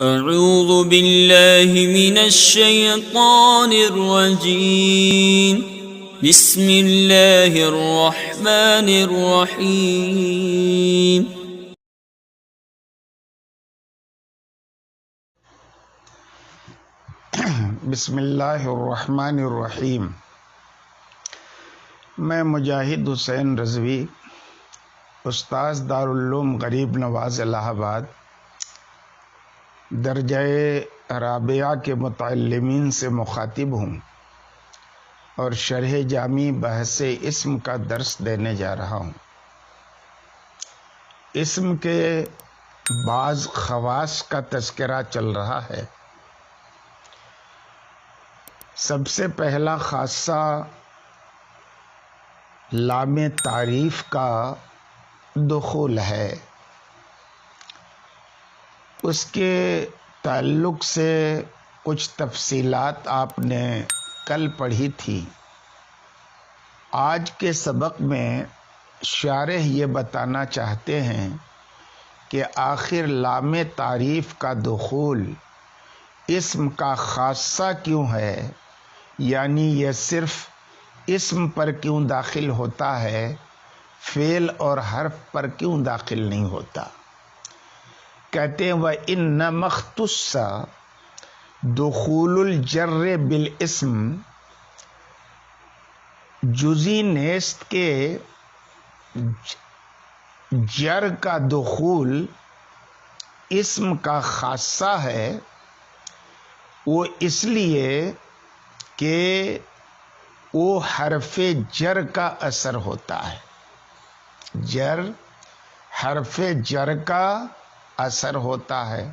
اعوذ باللہ من الشیطان الرجیم بسم اللہ الرحمن الرحیم بسم اللہ الرحمن الرحیم۔ میں مجاہد حسین رضوی، استاذ دارالعلوم غریب نواز الہ آباد، درجہ رابعہ کے متعلمین سے مخاطب ہوں اور شرح جامی بحث اسم کا درس دینے جا رہا ہوں۔ اسم کے بعض خواص کا تذکرہ چل رہا ہے۔ سب سے پہلا خاصہ لام تعریف کا دخول ہے۔ اس کے تعلق سے کچھ تفصیلات آپ نے کل پڑھی تھی۔ آج کے سبق میں شارح یہ بتانا چاہتے ہیں کہ آخر لام تعریف کا دخول اسم کا خاصہ کیوں ہے، یعنی یہ صرف اسم پر کیوں داخل ہوتا ہے، فعل اور حرف پر کیوں داخل نہیں ہوتا۔ کہتے ہیں وَإِنَّمَا اخْتُصَّ دخول الجر بالاسم، جزی نیست کے جر کا دخول اسم کا خاصہ ہے، وہ اس لیے کہ وہ حرف جر کا اثر ہوتا ہے۔ حرف جر کا اثر ہوتا ہے،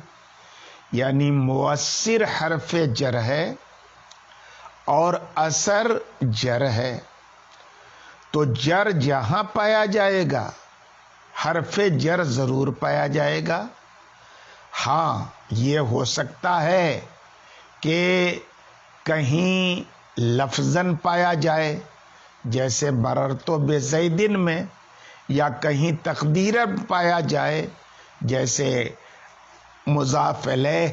یعنی مؤثر حرف جر ہے اور اثر جر ہے، تو جر جہاں پایا جائے گا حرف جر ضرور پایا جائے گا۔ ہاں، یہ ہو سکتا ہے کہ کہیں لفظاً پایا جائے، جیسے بررتو بزیدن میں، یا کہیں تقدیراً پایا جائے، جیسے مضاف الیہ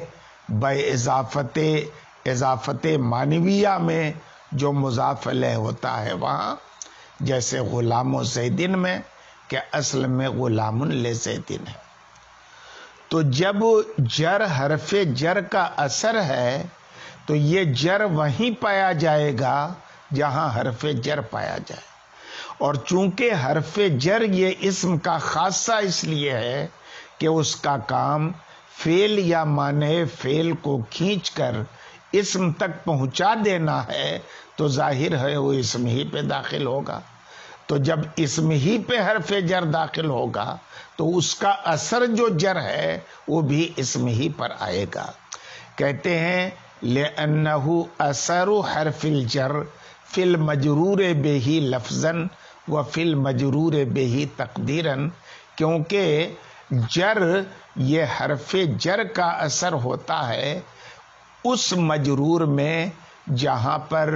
اضافت معنویہ میں جو مضاف الیہ ہوتا ہے وہاں، جیسے غلام و زیدن میں کہ اصل میں غلام لزیدن ہے۔ تو جب جر حرف جر کا اثر ہے تو یہ جر وہیں پایا جائے گا جہاں حرف جر پایا جائے، اور چونکہ حرف جر یہ اسم کا خاصہ اس لیے ہے کہ اس کا کام فعل یا معنی فعل کو کھینچ کر اسم تک پہنچا دینا ہے، تو ظاہر ہے وہ اسم ہی پہ داخل ہوگا۔ تو جب اسم ہی پہ حرف جر داخل ہوگا تو اس کا اثر جو جر ہے وہ بھی اسم ہی پر آئے گا۔ کہتے ہیں لِأَنَّهُ أَثَرُ حَرْفِ الْجَرِّ فِي الْمَجْرُورِ بِهِ لَفْظًا وَفِي الْمَجْرُورِ بِهِ تَقْدِيرًا، کیونکہ جر یہ حرف جر کا اثر ہوتا ہے اس مجرور میں جہاں پر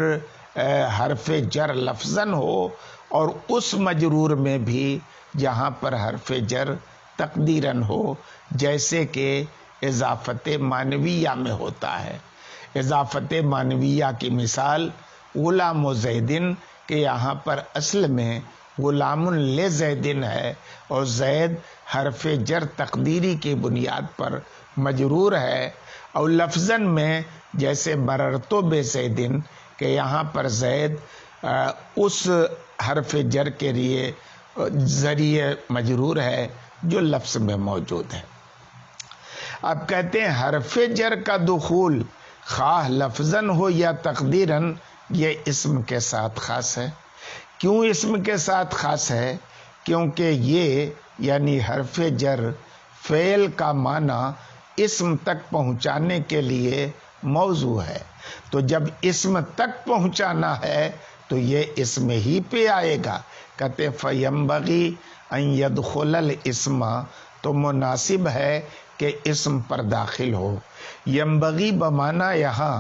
حرف جر لفظاً ہو، اور اس مجرور میں بھی جہاں پر حرف جر تقدیراً ہو، جیسے کہ اضافت معنویہ میں ہوتا ہے۔ اضافت معنویہ کی مثال غلام و زیدن، کہ یہاں پر اصل میں غلام لزیدن ہے اور زید حرف جر تقدیری کی بنیاد پر مجرور ہے، اور لفظاً میں جیسے بررتو بزیدن کہ یہاں پر زید اس حرف جر کے لیے ذریعے مجرور ہے جو لفظ میں موجود ہے۔ اب کہتے ہیں حرف جر کا دخول خواہ لفظاً ہو یا تقدیراً یہ اسم کے ساتھ خاص ہے۔ کیوں اسم کے ساتھ خاص ہے؟ کیونکہ یہ یعنی حرف جر فعل کا معنی اسم تک پہنچانے کے لیے موضوع ہے، تو جب اسم تک پہنچانا ہے تو یہ اسم ہی پہ آئے گا۔ کہتے فَيَنبَغِي أَن يَدْخُلَ الْاسْمَ، تو مناسب ہے کہ اسم پر داخل ہو۔ ینبغی بمعنی یہاں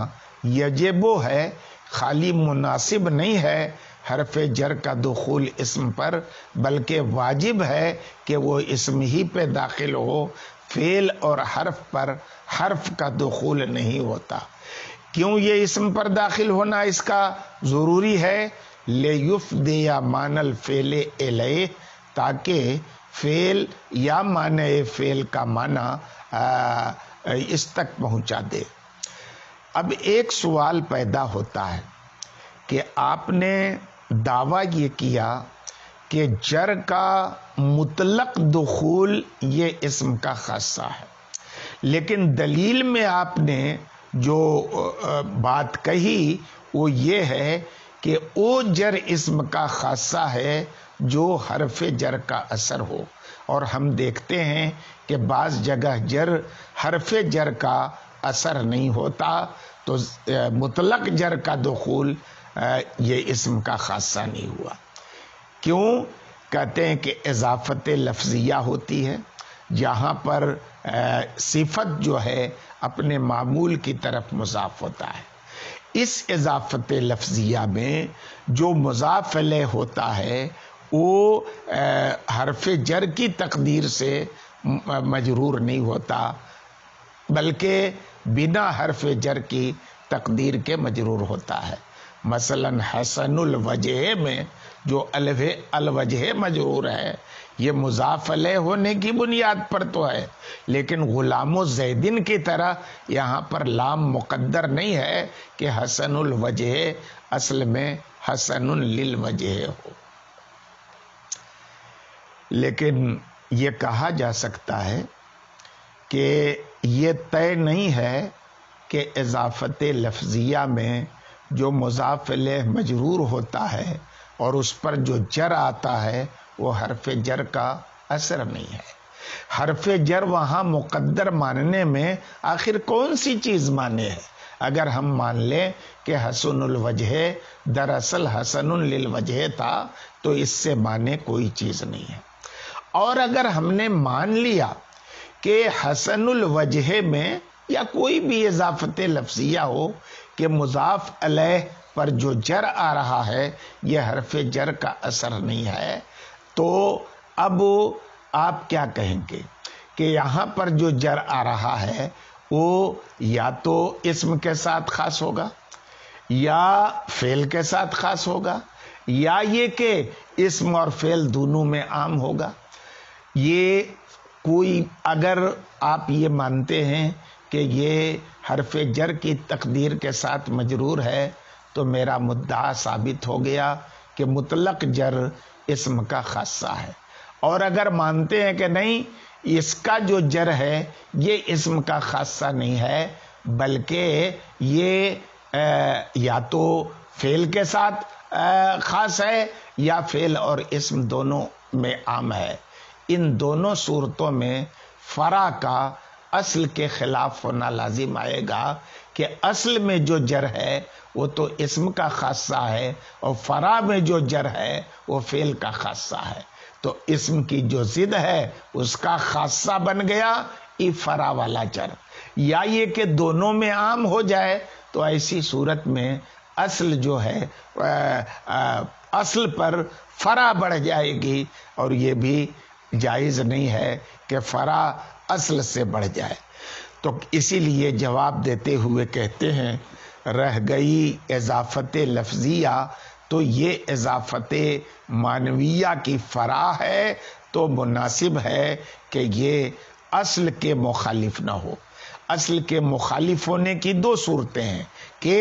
یجب ہے، خالی مناسب نہیں ہے حرف جر کا دخول اسم پر، بلکہ واجب ہے کہ وہ اسم ہی پہ داخل ہو۔ فعل اور حرف پر حرف کا دخول نہیں ہوتا۔ کیوں یہ اسم پر داخل ہونا اس کا ضروری ہے؟ لیفضی معنی الفعل الیہ، تاکہ فعل یا معنی فعل کا معنی اس تک پہنچا دے۔ اب ایک سوال پیدا ہوتا ہے کہ آپ نے دعویٰ یہ کیا کہ جر کا مطلق دخول یہ اسم کا خاصہ ہے، لیکن دلیل میں آپ نے جو بات کہی وہ یہ ہے کہ او جر اسم کا خاصہ ہے جو حرف جر کا اثر ہو، اور ہم دیکھتے ہیں کہ بعض جگہ جر حرف جر کا اثر نہیں ہوتا، تو مطلق جر کا دخول یہ اسم کا خاصہ نہیں ہوا۔ کیوں؟ کہتے ہیں کہ اضافت لفظیہ ہوتی ہے، جہاں پر صفت جو ہے اپنے معمول کی طرف مضاف ہوتا ہے۔ اس اضافت لفظیہ میں جو مضاف الیہ ہوتا ہے وہ حرف جر کی تقدیر سے مجرور نہیں ہوتا، بلکہ بنا حرف جر کی تقدیر کے مجرور ہوتا ہے۔ مثلا حسن الوجہ میں جو الوجہ مجرور ہے یہ مضاف الیہ ہونے کی بنیاد پر تو ہے، لیکن غلام و زیدن کی طرح یہاں پر لام مقدر نہیں ہے کہ حسن الوجہ اصل میں حسن للوجہ ہو۔ لیکن یہ کہا جا سکتا ہے کہ یہ طے نہیں ہے کہ اضافت لفظیہ میں جو مضاف الیہ مجرور ہوتا ہے اور اس پر جو جر آتا ہے وہ حرف جر کا اثر نہیں ہے۔ حرف جر وہاں مقدر ماننے میں آخر کون سی چیز مانے ہے؟ اگر ہم مان لیں کہ حسن الوجہ دراصل حسن للوجہ تھا تو اس سے مانے کوئی چیز نہیں ہے، اور اگر ہم نے مان لیا کہ حسن الوجہ میں یا کوئی بھی اضافت لفظیہ ہو کہ مضاف الیہ پر جو جر آ رہا ہے یہ حرف جر کا اثر نہیں ہے، تو اب آپ کیا کہیں گے کہ یہاں پر جو جر آ رہا ہے وہ یا تو اسم کے ساتھ خاص ہوگا یا فعل کے ساتھ خاص ہوگا، یا یہ کہ اسم اور فعل دونوں میں عام ہوگا۔ یہ کوئی اگر آپ یہ مانتے ہیں کہ یہ حرف جر کی تقدیر کے ساتھ مجرور ہے تو میرا مدعا ثابت ہو گیا کہ مطلق جر اسم کا خاصہ ہے، اور اگر مانتے ہیں کہ نہیں اس کا جو جر ہے یہ اسم کا خاصہ نہیں ہے بلکہ یہ یا تو فعل کے ساتھ خاص ہے یا فعل اور اسم دونوں میں عام ہے، ان دونوں صورتوں میں فرع کا اصل کے خلاف ہونا لازم آئے گا کہ اصل میں جو جر ہے وہ تو اسم کا خاصہ ہے اور فرع میں جو جر ہے وہ فعل کا خاصہ ہے، تو اسم کی جو ضد ہے اس کا خاصہ بن گیا ای فرع والا جر، یا یہ کہ دونوں میں عام ہو جائے تو ایسی صورت میں اصل جو ہے اصل پر فرع بڑھ جائے گی، اور یہ بھی جائز نہیں ہے کہ فرع اصل سے بڑھ جائے۔ تو اسی لیے جواب دیتے ہوئے کہتے ہیں رہ گئی اضافت لفظیہ، تو یہ اضافت معنویہ کی فرع ہے تو مناسب ہے کہ یہ اصل کے مخالف نہ ہو۔ اصل کے مخالف ہونے کی دو صورتیں ہیں کہ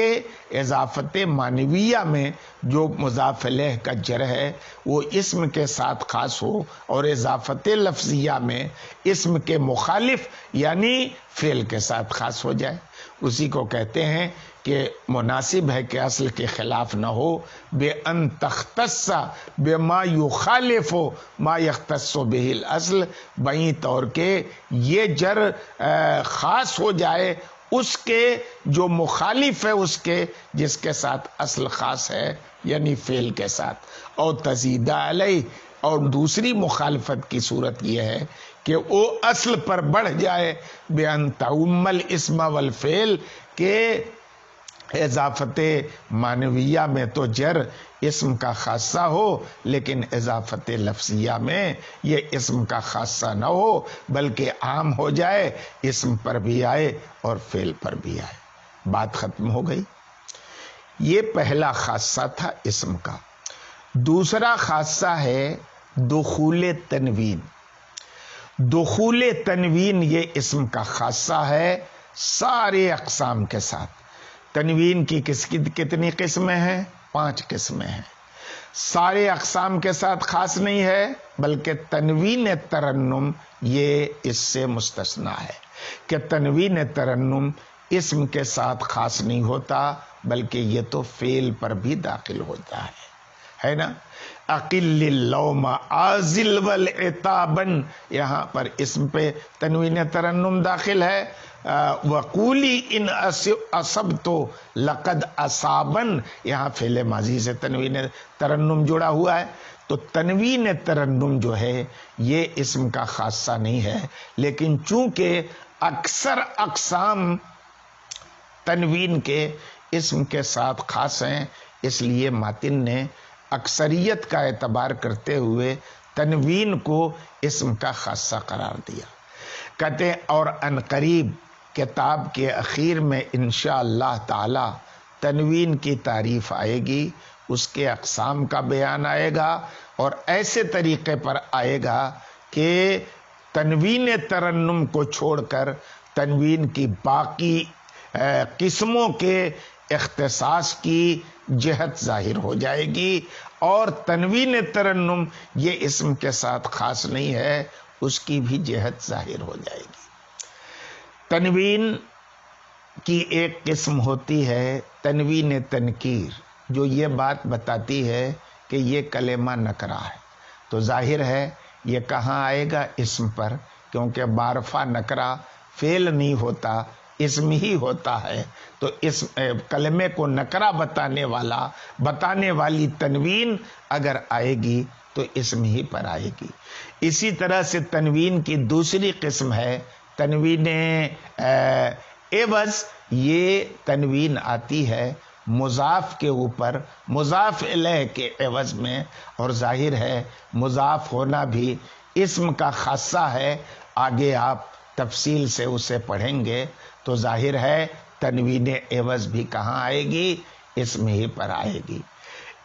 اضافت معنویہ میں جو مضاف الیہ کا جر ہے وہ اسم کے ساتھ خاص ہو، اور اضافت لفظیہ میں اسم کے مخالف یعنی فعل کے ساتھ خاص ہو جائے۔ اسی کو کہتے ہیں کہ مناسب ہے کہ اصل کے خلاف نہ ہو، بے ان تختص بما یخالف ما یختص به الاصل، بئی طور کے یہ جر خاص ہو جائے اس کے جو مخالف ہے اس کے جس کے ساتھ اصل خاص ہے یعنی فعل کے ساتھ، اور تزید علیہ، اور دوسری مخالفت کی صورت یہ ہے کہ وہ اصل پر بڑھ جائے بے ان تعم الاسم والفعل، کہ اضافت معنویہ میں تو جر اسم کا خاصہ ہو، لیکن اضافت لفظیہ میں یہ اسم کا خاصہ نہ ہو بلکہ عام ہو جائے، اسم پر بھی آئے اور فعل پر بھی آئے۔ بات ختم ہو گئی۔ یہ پہلا خاصہ تھا اسم کا۔ دوسرا خاصہ ہے دخول تنوین۔ دخول تنوین یہ اسم کا خاصہ ہے سارے اقسام کے ساتھ۔ تنوین کی کتنی قسمیں ہیں؟ 5 قسمیں ہیں۔ سارے اقسام کے ساتھ خاص نہیں ہے بلکہ تنوین ترنم یہ اس سے مستثنا ہے کہ تنوین ترنم اسم کے ساتھ خاص نہیں ہوتا بلکہ یہ تو فعل پر بھی داخل ہوتا ہے نا۔ اقل اللوم آزل والعتابن، یہاں پر اسم پہ تنوین ترنم داخل ہے۔ وقولی ان اصبتو لقد اصابن، یہاں فعل ماضی سے تنوین ترنم جڑا ہوا ہے۔ تو تنوین ترنم جو ہے یہ اسم کا خاصہ نہیں ہے، لیکن چونکہ اکثر اقسام تنوین کے اسم کے ساتھ خاص ہیں، اس لیے ماتن نے اکثریت کا اعتبار کرتے ہوئے تنوین کو اسم کا خاصہ قرار دیا۔ کہتے ہیں اور عنقریب کتاب کے اخیر میں انشاءاللہ تعالی تنوین کی تعریف آئے گی، اس کے اقسام کا بیان آئے گا اور ایسے طریقے پر آئے گا کہ تنوین ترنم کو چھوڑ کر تنوین کی باقی قسموں کے اختصاص کی جہت ظاہر ہو جائے گی، اور تنوین ترنم یہ اسم کے ساتھ خاص نہیں ہے اس کی بھی جہت ظاہر ہو جائے گی۔ تنوین کی ایک قسم ہوتی ہے تنوین تنکیر، جو یہ بات بتاتی ہے کہ یہ کلمہ نکرہ ہے، تو ظاہر ہے یہ کہاں آئے گا؟ اسم پر، کیونکہ معرفہ نکرہ فعل نہیں ہوتا، اسم ہی ہوتا ہے۔ تو اس کلمے کو نکرہ بتانے والی تنوین اگر آئے گی تو اسم ہی پر آئے گی۔ اسی طرح سے تنوین کی دوسری قسم ہے تنوین عوض۔ یہ تنوین آتی ہے مضاف کے اوپر، مضاف الیہ کے عوض میں، اور ظاہر ہے مضاف ہونا بھی اسم کا خاصہ ہے۔ آگے آپ تفصیل سے اسے پڑھیں گے تو ظاہر ہے تنوین عوض بھی کہاں آئے گی؟ اسم ہی پر آئے گی۔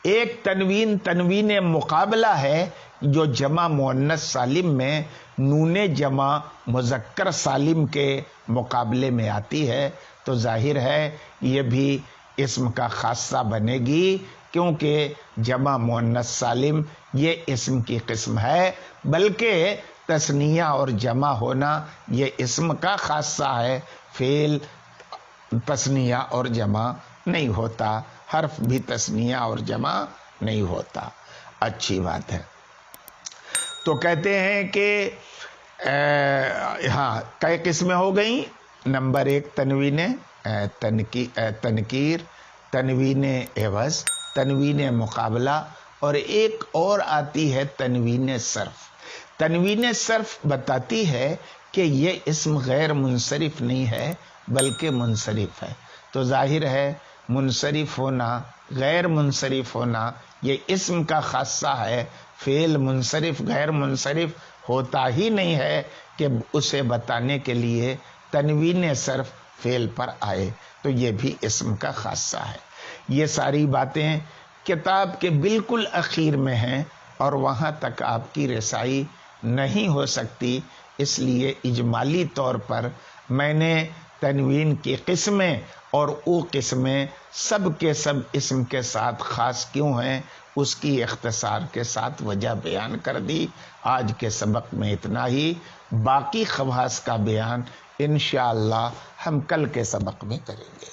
ایک تنوین مقابلہ ہے جو جمع مؤنث سالم میں نون جمع مذکر سالم کے مقابلے میں آتی ہے، تو ظاہر ہے یہ بھی اسم کا خاصہ بنے گی، کیونکہ جمع مؤنث سالم یہ اسم کی قسم ہے، بلکہ تثنیہ اور جمع ہونا یہ اسم کا خاصہ ہے۔ فعل تثنیہ اور جمع نہیں ہوتا، حرف بھی تثنیہ اور جمع نہیں ہوتا۔ اچھی بات ہے۔ تو کہتے ہیں کہ ہاں کئی قسمیں ہو گئیں۔ نمبر 1 تنوین تنکیر، تنوین عوض، تنوین مقابلہ، اور ایک اور آتی ہے تنوین صرف۔ تنوین صرف بتاتی ہے کہ یہ اسم غیر منصرف نہیں ہے بلکہ منصرف ہے۔ تو ظاہر ہے منصرف ہونا، غیر منصرف ہونا یہ اسم کا خاصہ ہے۔ فعل منصرف غیر منصرف ہوتا ہی نہیں ہے کہ اسے بتانے کے لیے تنوین صرف فعل پر آئے، تو یہ بھی اسم کا خاصہ ہے۔ یہ ساری باتیں کتاب کے بالکل اخیر میں ہیں اور وہاں تک آپ کی رسائی نہیں ہو سکتی، اس لیے اجمالی طور پر میں نے تنوین کی قسمیں اور وہ قسمیں سب کے سب اسم کے ساتھ خاص کیوں ہیں اس کی اختصار کے ساتھ وجہ بیان کر دی۔ آج کے سبق میں اتنا ہی، باقی خواص کا بیان انشاءاللہ ہم کل کے سبق میں کریں گے۔